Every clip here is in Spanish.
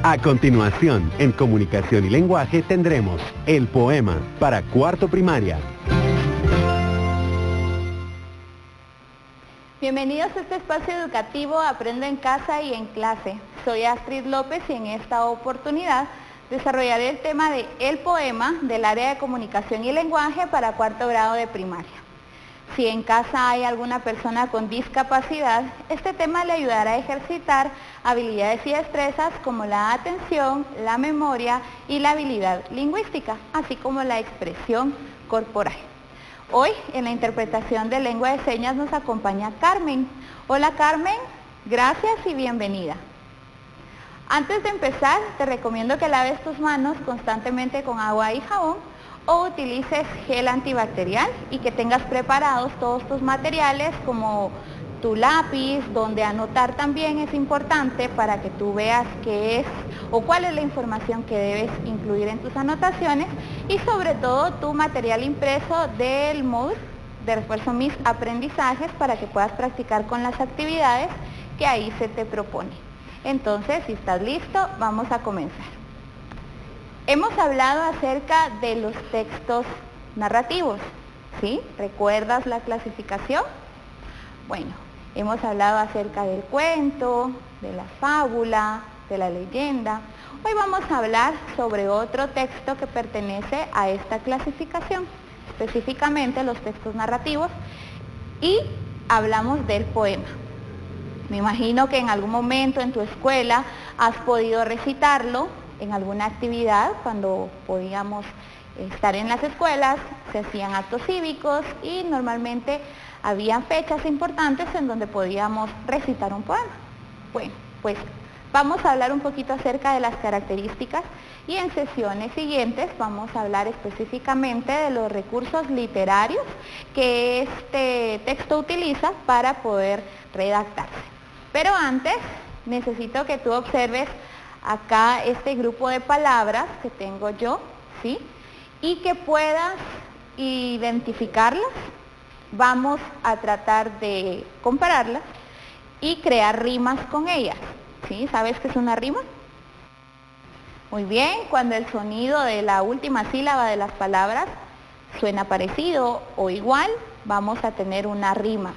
A continuación, en Comunicación y Lenguaje tendremos el poema para cuarto primaria. Bienvenidos a este espacio educativo Aprendo en Casa y en Clase. Soy Astrid López y en esta oportunidad desarrollaré el tema de el poema del área de Comunicación y Lenguaje para cuarto grado de primaria. Si en casa hay alguna persona con discapacidad, este tema le ayudará a ejercitar habilidades y destrezas como la atención, la memoria y la habilidad lingüística, así como la expresión corporal. Hoy, en la interpretación de lengua de señas, nos acompaña Carmen. Hola Carmen, gracias y bienvenida. Antes de empezar, te recomiendo que laves tus manos constantemente con agua y jabón o utilices gel antibacterial y que tengas preparados todos tus materiales como tu lápiz, donde anotar también es importante para que tú veas qué es o cuál es la información que debes incluir en tus anotaciones y sobre todo tu material impreso del módulo de refuerzo mis aprendizajes para que puedas practicar con las actividades que ahí se te propone. Entonces, si estás listo, vamos a comenzar. Hemos hablado acerca de los textos narrativos, ¿sí? ¿Recuerdas la clasificación? Bueno, hemos hablado acerca del cuento, de la fábula, de la leyenda. Hoy vamos a hablar sobre otro texto que pertenece a esta clasificación, específicamente los textos narrativos, y hablamos del poema. Me imagino que en algún momento en tu escuela has podido recitarlo en alguna actividad. Cuando podíamos estar en las escuelas, se hacían actos cívicos y normalmente habían fechas importantes en donde podíamos recitar un poema. Bueno, pues vamos a hablar un poquito acerca de las características y en sesiones siguientes vamos a hablar específicamente de los recursos literarios que este texto utiliza para poder redactarse. Pero antes necesito que tú observes acá este grupo de palabras que tengo yo, ¿sí? Y que puedas identificarlas. Vamos a tratar de compararlas y crear rimas con ellas, ¿sí? ¿Sabes qué es una rima? Muy bien, cuando el sonido de la última sílaba de las palabras suena parecido o igual, vamos a tener una rima.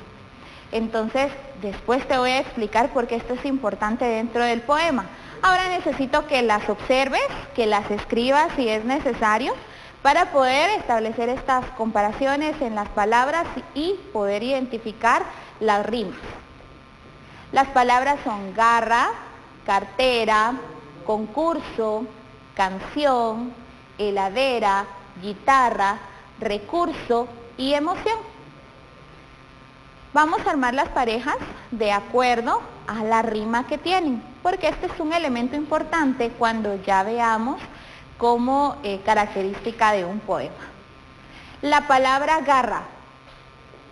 Entonces, después te voy a explicar por qué esto es importante dentro del poema. Ahora necesito que las observes, que las escribas si es necesario, para poder establecer estas comparaciones en las palabras y poder identificar las rimas. Las palabras son garra, cartera, concurso, canción, heladera, guitarra, recurso y emoción. Vamos a armar las parejas de acuerdo a la rima que tienen, porque este es un elemento importante cuando ya veamos como característica de un poema. La palabra garra,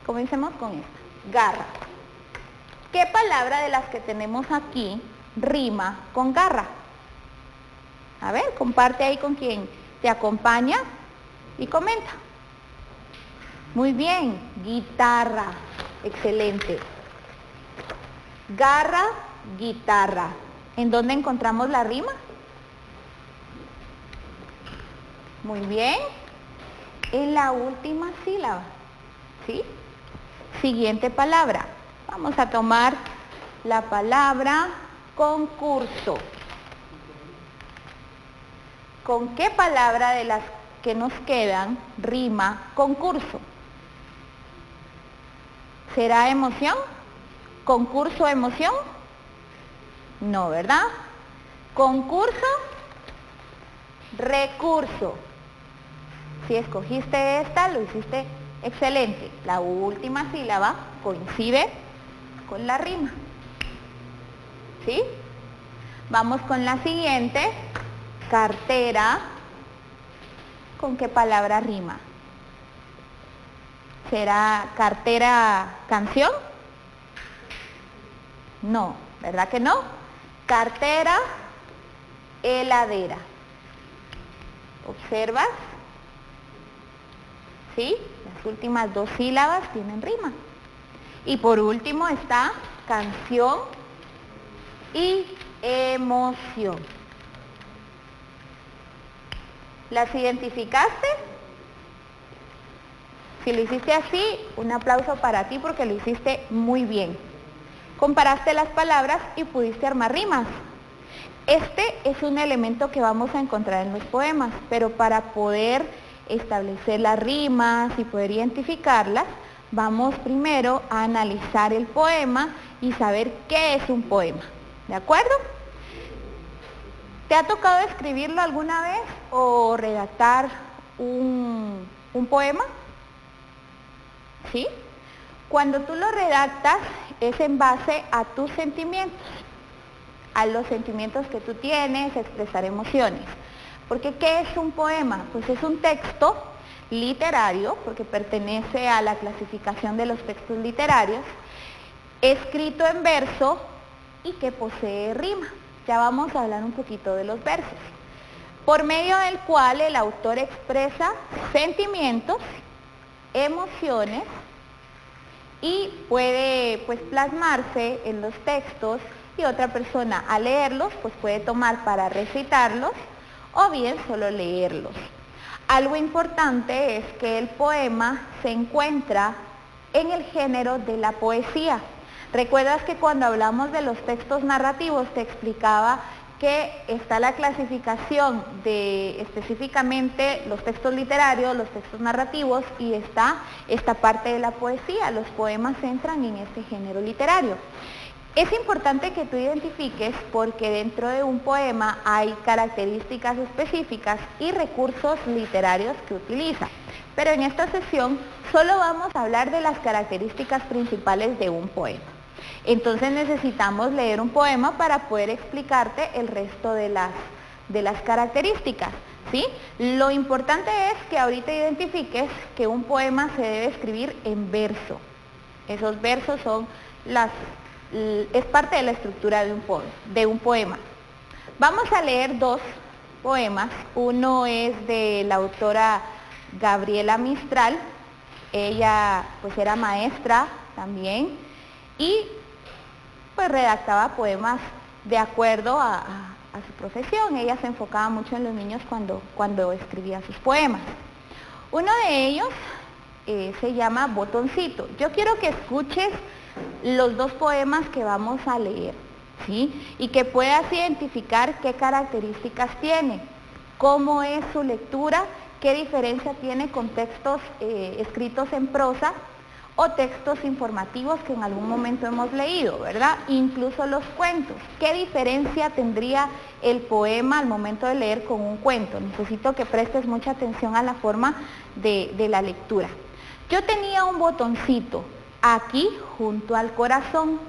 comencemos con esta, garra. ¿Qué palabra de las que tenemos aquí rima con garra? A ver, comparte ahí con quien te acompaña y comenta. Muy bien, guitarra. Excelente. Garra, guitarra. ¿En dónde encontramos la rima? Muy bien. En la última sílaba. ¿Sí? Siguiente palabra. Vamos a tomar la palabra concurso. ¿Con qué palabra de las que nos quedan rima concurso? ¿Será emoción? ¿Concurso, emoción? No, ¿verdad? Concurso, recurso. Si escogiste esta, lo hiciste excelente. La última sílaba coincide con la rima. ¿Sí? Vamos con la siguiente. Cartera. ¿Con qué palabra rima? ¿Será cartera canción? No, ¿verdad que no? Cartera, heladera. ¿Observas? ¿Sí? Las últimas dos sílabas tienen rima. Y por último está canción y emoción. ¿Las identificaste? Si lo hiciste así, un aplauso para ti porque lo hiciste muy bien. Comparaste las palabras y pudiste armar rimas. Este es un elemento que vamos a encontrar en los poemas, pero para poder establecer las rimas y poder identificarlas, vamos primero a analizar el poema y saber qué es un poema. ¿De acuerdo? ¿Te ha tocado escribirlo alguna vez o redactar un poema? ¿Sí? Cuando tú lo redactas es en base a tus sentimientos, a los sentimientos que tú tienes, expresar emociones. Porque ¿qué es un poema? Pues es un texto literario, porque pertenece a la clasificación de los textos literarios, escrito en verso y que posee rima. Ya vamos a hablar un poquito de los versos, por medio del cual el autor expresa sentimientos, emociones y puede pues plasmarse en los textos y otra persona al leerlos pues puede tomar para recitarlos o bien solo leerlos. Algo importante es que el poema se encuentra en el género de la poesía. ¿Recuerdas que cuando hablamos de los textos narrativos te explicaba que está la clasificación de específicamente los textos literarios, los textos narrativos y está esta parte de la poesía? Los poemas entran en este género literario. Es importante que tú identifiques porque dentro de un poema hay características específicas y recursos literarios que utiliza. Pero en esta sesión solo vamos a hablar de las características principales de un poema. Entonces necesitamos leer un poema para poder explicarte el resto de las características, ¿sí? Lo importante es que ahorita identifiques que un poema se debe escribir en verso. Esos versos son es parte de la estructura de un poema. Vamos a leer dos poemas. Uno es de la autora Gabriela Mistral. Ella pues era maestra también y pues redactaba poemas de acuerdo a su profesión. Ella se enfocaba mucho en los niños cuando escribía sus poemas. Uno de ellos se llama Botoncito. Yo quiero que escuches los dos poemas que vamos a leer, ¿sí? Y que puedas identificar qué características tiene, cómo es su lectura, qué diferencia tiene con textos escritos en prosa o textos informativos que en algún momento hemos leído, ¿verdad? Incluso los cuentos. ¿Qué diferencia tendría el poema al momento de leer con un cuento? Necesito que prestes mucha atención a la forma de la lectura. Yo tenía un botoncito aquí junto al corazón.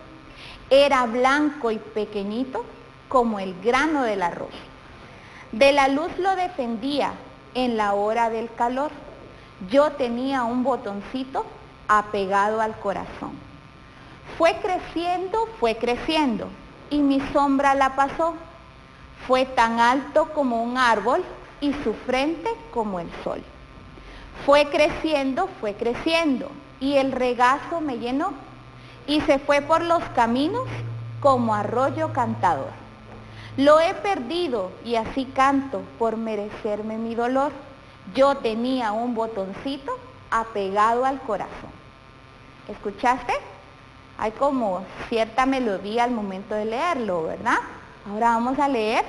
Era blanco y pequeñito como el grano del arroz. De la luz lo defendía en la hora del calor. Yo tenía un botoncito apegado al corazón. Fue creciendo y mi sombra la pasó. Fue tan alto como un árbol y su frente como el sol. Fue creciendo y el regazo me llenó y se fue por los caminos como arroyo cantador. Lo he perdido y así canto por merecerme mi dolor. Yo tenía un botoncito apegado al corazón. ¿Escuchaste? Hay como cierta melodía al momento de leerlo, ¿verdad? Ahora vamos a leer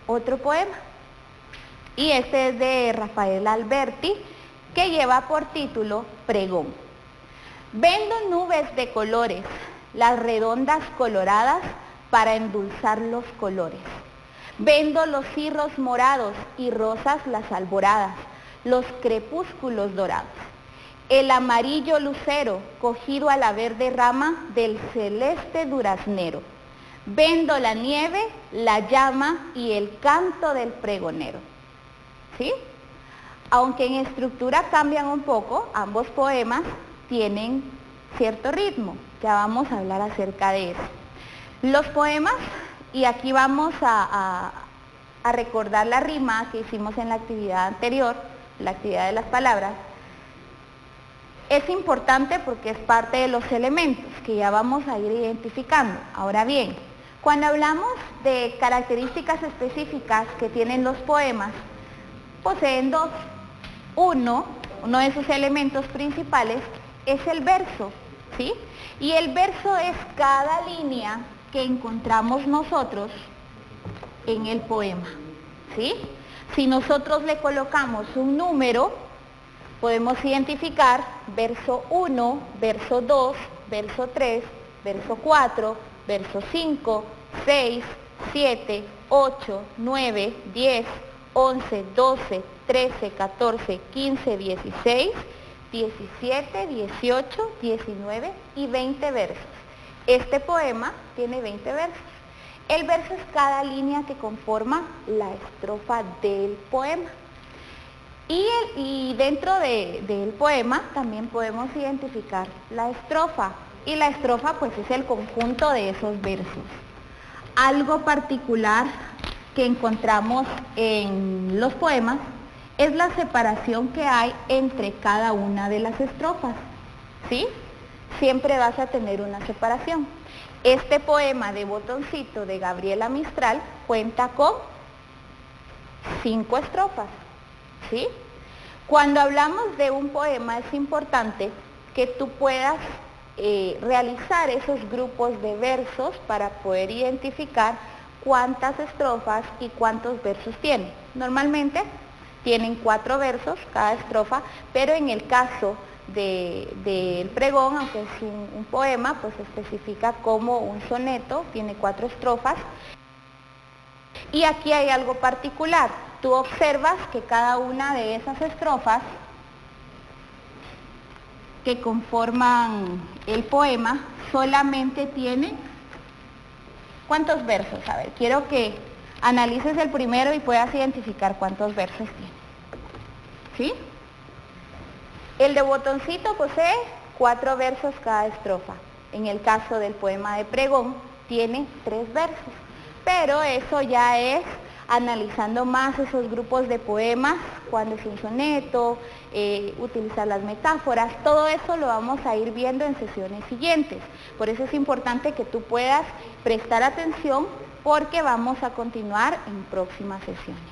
otro poema. Y este es de Rafael Alberti, que lleva por título Pregón. Vendo nubes de colores, las redondas coloradas para endulzar los colores. Vendo los cirros morados y rosas las alboradas, los crepúsculos dorados. El amarillo lucero cogido a la verde rama del celeste duraznero. Vendo la nieve, la llama y el canto del pregonero. ¿Sí? Aunque en estructura cambian un poco, ambos poemas tienen cierto ritmo. Ya vamos a hablar acerca de eso. Los poemas, y aquí vamos a recordar la rima que hicimos en la actividad anterior, la actividad de las palabras. Es importante porque es parte de los elementos que ya vamos a ir identificando. Ahora bien, cuando hablamos de características específicas que tienen los poemas, poseen dos. Uno de esos elementos principales es el verso, ¿sí? Y el verso es cada línea que encontramos nosotros en el poema, ¿sí? Si nosotros le colocamos un número, podemos identificar verso 1, verso 2, verso 3, verso 4, verso 5, 6, 7, 8, 9, 10, 11, 12, 13, 14, 15, 16, 17, 18, 19 y 20 versos. Este poema tiene 20 versos. El verso es cada línea que conforma la estrofa del poema. Y dentro del poema también podemos identificar la estrofa. Y la estrofa pues es el conjunto de esos versos. Algo particular que encontramos en los poemas es la separación que hay entre cada una de las estrofas, ¿sí? Siempre vas a tener una separación. Este poema de Botoncito de Gabriela Mistral cuenta con 5 estrofas, ¿sí? Cuando hablamos de un poema es importante que tú puedas realizar esos grupos de versos para poder identificar cuántas estrofas y cuántos versos tiene. Normalmente tienen 4 versos cada estrofa, pero en el caso del pregón, aunque es un poema, pues se especifica como un soneto, tiene 4 estrofas. Y aquí hay algo particular. Tú observas que cada una de esas estrofas que conforman el poema solamente tiene, ¿cuántos versos? A ver, quiero que analices el primero y puedas identificar cuántos versos tiene. ¿Sí? El de Botoncito posee 4 versos cada estrofa. En el caso del poema de pregón tiene 3 versos. Pero eso ya es analizando más esos grupos de poemas, cuando es un soneto, utilizar las metáforas, todo eso lo vamos a ir viendo en sesiones siguientes. Por eso es importante que tú puedas prestar atención porque vamos a continuar en próximas sesiones.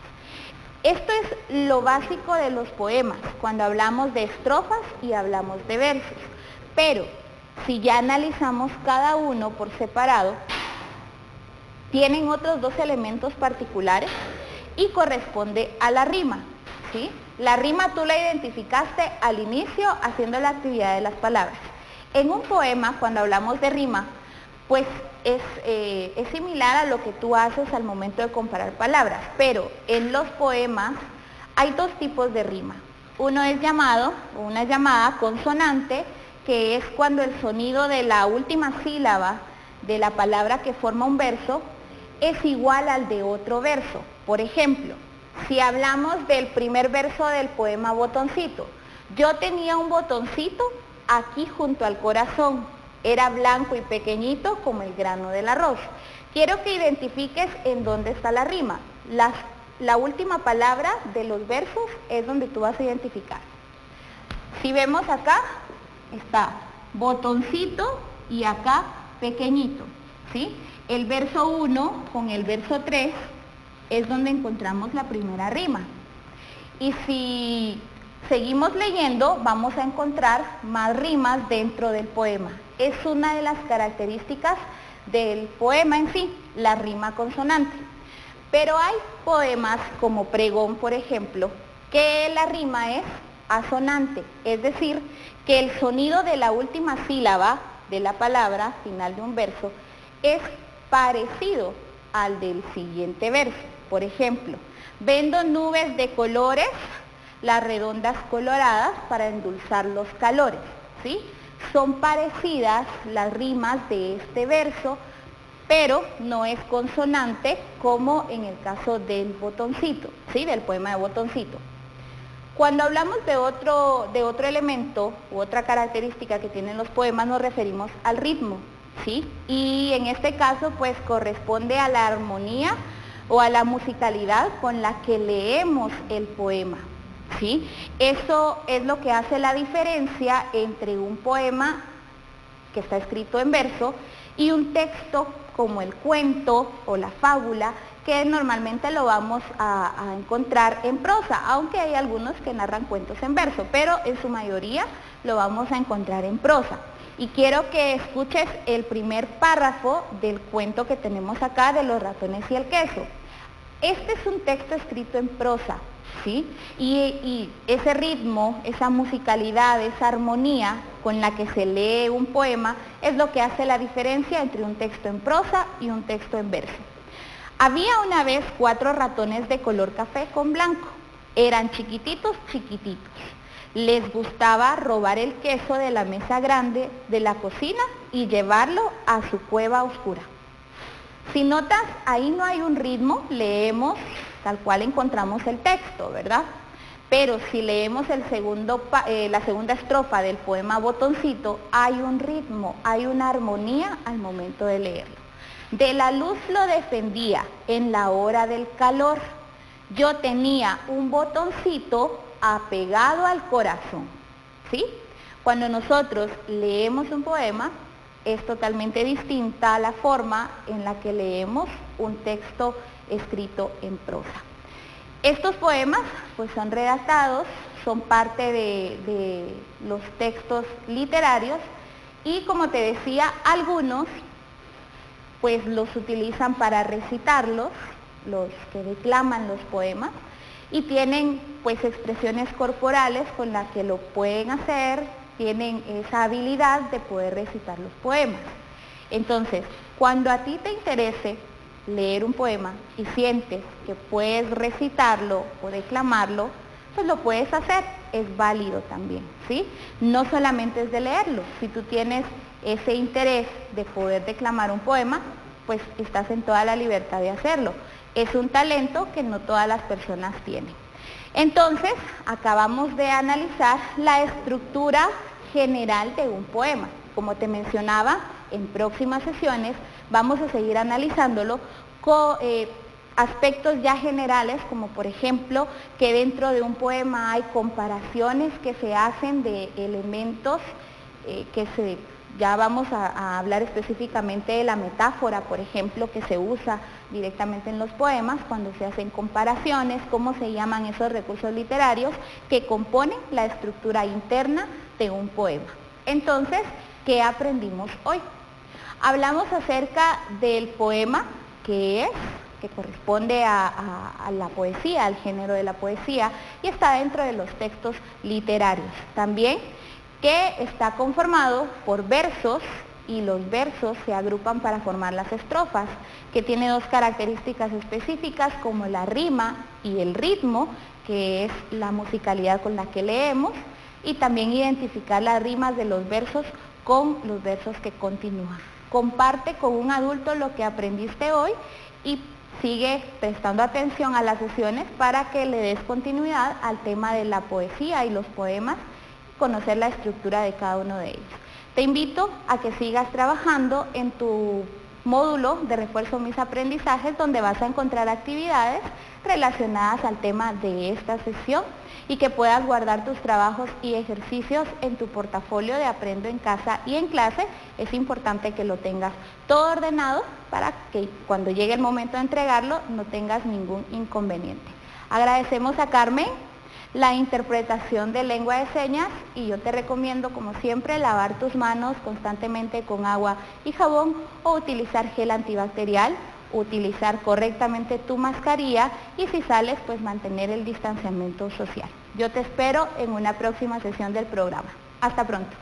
Esto es lo básico de los poemas, cuando hablamos de estrofas y hablamos de versos. Pero si ya analizamos cada uno por separado, tienen otros 2 elementos particulares y corresponde a la rima, ¿sí? La rima tú la identificaste al inicio haciendo la actividad de las palabras. En un poema, cuando hablamos de rima, pues es similar a lo que tú haces al momento de comparar palabras, pero en los poemas hay 2 tipos de rima. Uno es llamado, o una llamada consonante, que es cuando el sonido de la última sílaba de la palabra que forma un verso es igual al de otro verso. Por ejemplo, si hablamos del primer verso del poema Botoncito, yo tenía un botoncito aquí junto al corazón, era blanco y pequeñito como el grano del arroz. Quiero que identifiques en dónde está la rima. La última palabra de los versos es donde tú vas a identificar. Si vemos acá, está botoncito y acá pequeñito, ¿sí? El verso 1 con el verso 3 es donde encontramos la primera rima. Y si seguimos leyendo, vamos a encontrar más rimas dentro del poema. Es una de las características del poema en sí, la rima consonante. Pero hay poemas como Pregón, por ejemplo, que la rima es asonante, es decir, que el sonido de la última sílaba de la palabra, final de un verso, es parecido al del siguiente verso. Por ejemplo, vendo nubes de colores, las redondas coloradas para endulzar los calores, ¿sí? Son parecidas las rimas de este verso, pero no es consonante como en el caso del Botoncito, ¿sí? Del poema de Botoncito. Cuando hablamos de otro elemento u otra característica que tienen los poemas, nos referimos al ritmo, ¿sí? Y en este caso, pues corresponde a la armonía o a la musicalidad con la que leemos el poema, ¿sí? Eso es lo que hace la diferencia entre un poema que está escrito en verso y un texto como el cuento o la fábula, que normalmente lo vamos a encontrar en prosa, aunque hay algunos que narran cuentos en verso, pero en su mayoría lo vamos a encontrar en prosa. Y quiero que escuches el primer párrafo del cuento que tenemos acá de Los ratones y el queso. Este es un texto escrito en prosa, ¿sí? Y ese ritmo, esa musicalidad, esa armonía con la que se lee un poema es lo que hace la diferencia entre un texto en prosa y un texto en verso. Había una vez 4 ratones de color café con blanco. Eran chiquititos, chiquititos. Les gustaba robar el queso de la mesa grande de la cocina y llevarlo a su cueva oscura. Si notas, ahí no hay un ritmo, leemos tal cual encontramos el texto, ¿verdad? Pero si leemos la segunda estrofa del poema Botoncito, hay un ritmo, hay una armonía al momento de leerlo. De la luz lo defendía en la hora del calor. Yo tenía un botoncito apegado al corazón, ¿sí? Cuando nosotros leemos un poema, es totalmente distinta a la forma en la que leemos un texto escrito en prosa. Estos poemas pues son redactados, son parte de los textos literarios y, como te decía, algunos pues los utilizan para recitarlos, los que declaman los poemas, y tienen pues expresiones corporales con las que lo pueden hacer, tienen esa habilidad de poder recitar los poemas. Entonces, cuando a ti te interese leer un poema y sientes que puedes recitarlo o declamarlo, pues lo puedes hacer, es válido también, ¿sí? No solamente es de leerlo, si tú tienes ese interés de poder declamar un poema, pues estás en toda la libertad de hacerlo. Es un talento que no todas las personas tienen. Entonces, acabamos de analizar la estructura general de un poema. Como te mencionaba, en próximas sesiones vamos a seguir analizándolo con aspectos ya generales, como por ejemplo que dentro de un poema hay comparaciones que se hacen de elementos ya vamos a hablar específicamente de la metáfora, por ejemplo, que se usa directamente en los poemas cuando se hacen comparaciones, cómo se llaman esos recursos literarios que componen la estructura interna de un poema. Entonces, ¿qué aprendimos hoy? Hablamos acerca del poema, que corresponde a la poesía, al género de la poesía, y está dentro de los textos literarios. También que está conformado por versos, y los versos se agrupan para formar las estrofas, que tiene 2 características específicas como la rima y el ritmo, que es la musicalidad con la que leemos, y también identificar las rimas de los versos con los versos que continúan. Comparte con un adulto lo que aprendiste hoy y sigue prestando atención a las sesiones para que le des continuidad al tema de la poesía y los poemas, conocer la estructura de cada uno de ellos. Te invito a que sigas trabajando en tu módulo de refuerzo mis aprendizajes, donde vas a encontrar actividades relacionadas al tema de esta sesión y que puedas guardar tus trabajos y ejercicios en tu portafolio de Aprendo en Casa y en Clase. Es importante que lo tengas todo ordenado para que cuando llegue el momento de entregarlo no tengas ningún inconveniente. Agradecemos a Carmen la interpretación de lengua de señas y yo te recomiendo, como siempre, lavar tus manos constantemente con agua y jabón o utilizar gel antibacterial, utilizar correctamente tu mascarilla y si sales, pues mantener el distanciamiento social. Yo te espero en una próxima sesión del programa. Hasta pronto.